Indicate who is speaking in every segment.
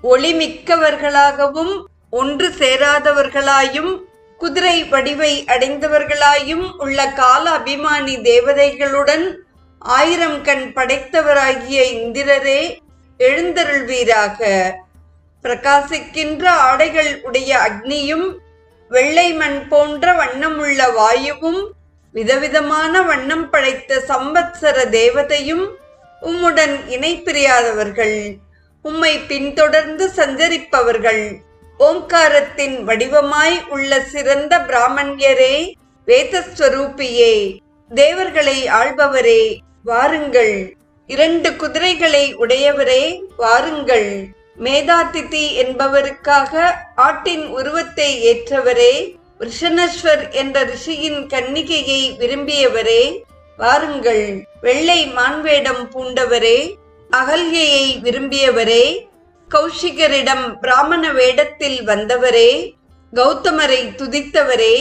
Speaker 1: ஒளிமிக்கவர்களாகவும் ஒன்று சேராதவர்களாயும் குதிரை வடிவை அடைந்தவர்களாயும் உள்ள கால அபிமானி தேவதைகளுடன் 1000 கண் படைத்தவராகிய இந்திரரே எழுந்தருள்வீராக. பிரகாசிக்கின்ற ஆடைகள் உடைய அக்னியும் வெள்ளை மண் போன்ற வண்ணமுள்ள வாயுவும் விதவிதமான வண்ணம் படைத்த சம்பத்சர தேவதையும் உம்முடன் இணை பிரியாதவர்கள், உம்மை பின்தொடர்ந்து சஞ்சரிப்பவர்கள், ஓம்காரத்தின் வடிவமாய் உள்ள சிறந்த பிராமணியரே, வேதஸ்வரூபியே, தேவர்களை ஆள்பவரே, வாருங்கள். 2 குதிரைகளை உடையவரே, வாருங்கள். மேதாதிதி என்பவருக்காக ஆட்டின் உருவத்தை ஏற்றவரே, விருஷணஸ்வர் என்ற ரிஷியின் கன்னிகையை விரும்பியவரே, வாருங்கள். வெள்ளை மான்வேடம் பூண்டவரே, அகல்யை விரும்பியவரே, கௌஷிகரிடம் பிராமண வேடத்தில் வந்தவரே, கௌதமரை துதித்தவரே,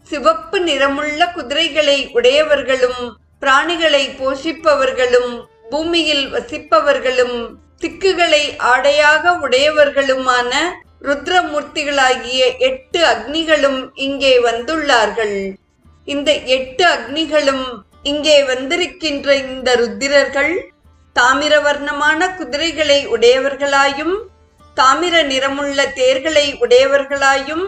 Speaker 1: சிவப்பு நிறமுள்ள குதிரைகளை உடையவர்களும் பிராணிகளை போஷிப்பவர்களும் பூமியில் வசிப்பவர்களும் திக்குகளை ஆடையாக உடையவர்களுமான ருத்ரமூர்த்திகளாகிய 8 அக்னிகளும் இங்கே வந்துள்ளார்கள். இந்த 8 அக்னிகளும் இங்கே வந்திருக்கின்ற இந்த ருத்திரர்கள் தாமிரவர்ணமான குதிரைகளை உடையவர்களாயும் தாமிர நிறமுள்ள தேர்களை உடையவர்களாயும்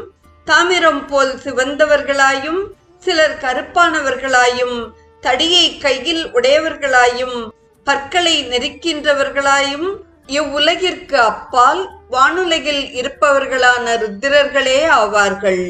Speaker 1: தாமிரம் போல் சிவந்தவர்களாயும் சிலர் கருப்பானவர்களாயும் தடியை கையில் உடையவர்களாயும் பற்களை நெரிக்கின்றவர்களாயும் இவ்வுலகிற்கு அப்பால் வானுலகில் இருப்பவர்களான ருத்திரர்களே ஆவார்கள்.